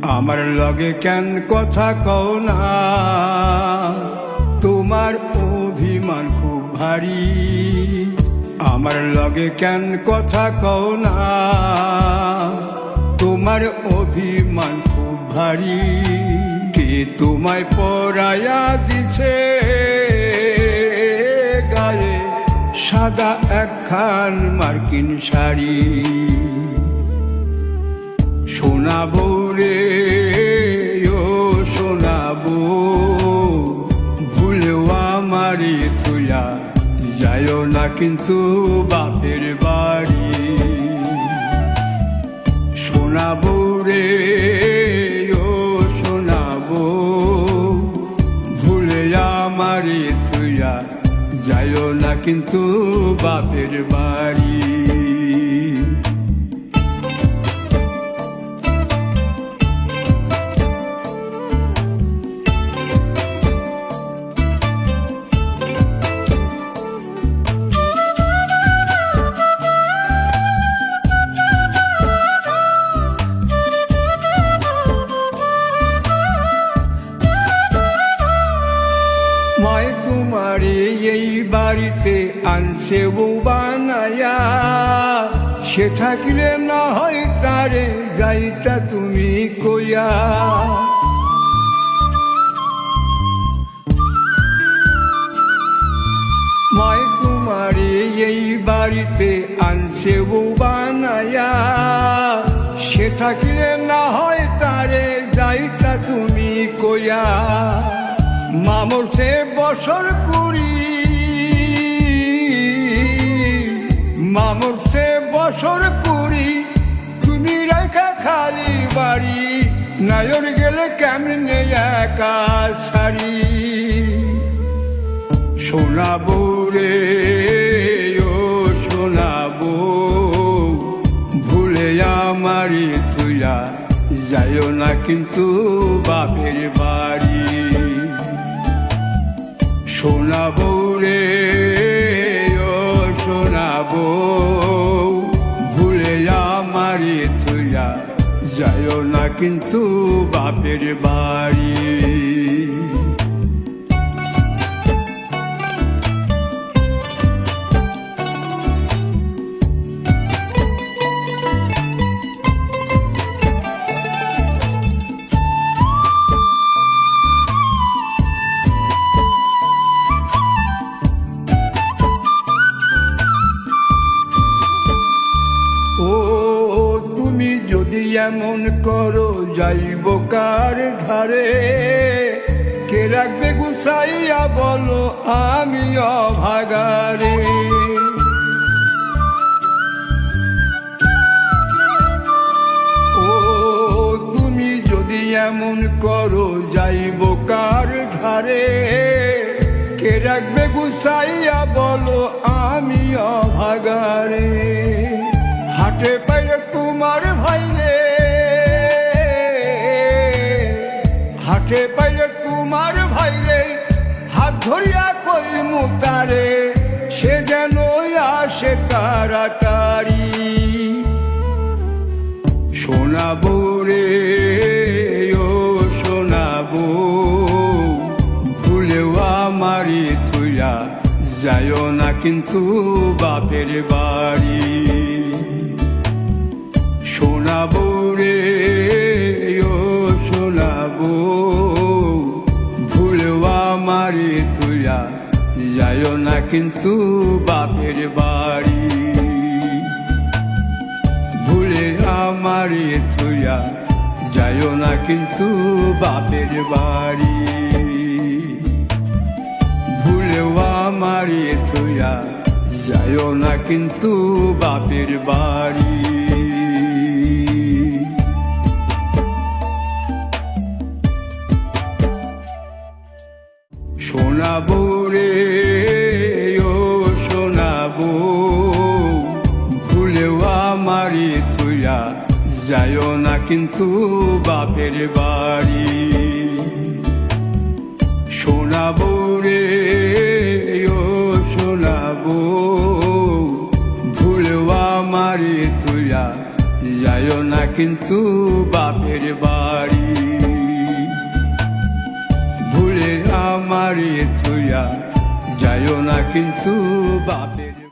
আমার লগে কেন কথা কও না, তোমার অভিমান খুব ভারী। আমার লগে কেন কথা কও না, তোমার অভিমান খুব ভারী। কে তোমায় পরায়া দিছে গায়ে সাদা একখান মার্কিন শাড়ি। শোনাবো রে ও শোনাবো, ভুলেও আমারে তুইয়া যাইও না কিন্তু বাপের বাড়ি। শোনাবো রে ও শোনাবো, ভুলে আমারে তুইয়া যাইও না কিন্তু বাপের বাড়ি। মায় তোমারে এই বাড়িতে আনছে বউ বানায়া, সে থাকিলে না হয় তারে যাইতা তুমি কইয়া। মায় তোমারে এই বাড়িতে আনছে বউ বানায়া, সে থাকিলে না হয় তারে যাইতা তুমি কইয়া। মামর সে বছর কুড়ি, মামর সে বছর কুড়ি, তুমি রেখা খালি বাড়ি। নায়র গেলে কেমনে একা সারি। শোনাবো রে ও শোনাবো, ভুলে আমারে তুইয়া যাইও না কিন্তু বাপের বাড়ি। শোনাবো রে ও শোনাবো, ভুলে আমারে তুইয়া যাইও না কিন্তু বাপের বাড়ি। এমন করো যাইব কার ধারে, কে রাখবে গুছাইয়া বলো আমি অভাগারে। ও তুমি যদি এমন করো যাইব কার ধারে, কে রাখবে গুছাইয়া বলো আমি অভাগারে। হাটে পাইলে তোমার ভাইরে, হাটে পাইলে তোমার ভাইরে, হাত ধরিয়া কই মুতারে, সে যেন আসে তাড়াতাড়ি। শোনাবো রে ও শোনাবো, ভুলেও আমারে তুইয়া যাইও না কিন্তু বাপের বাড়ি। শোনাবো রে ও শোনাবো, ভুলেও আমারে তুইয়া যাইও না কিন্তু বাপের বাড়ি। ভুলে আমারে তুইয়া যাইও না কিন্তু বাপের বাড়ি। ভুলেও আমারে তুইয়া যাইও না কিন্তু বাপের বাড়ি। শোনাবো রে ও শোনাবো, ভুলেও আমারে তুইয়া যাইও না কিন্তু বাপের বাড়ি। শোনাবো রে ও শোনাবো, ভুলেও আমারে তুইয়া যাইও না কিন্তু বাপের বাড়ি। ছাড়িয়া যাইও না কিন্তু বাপের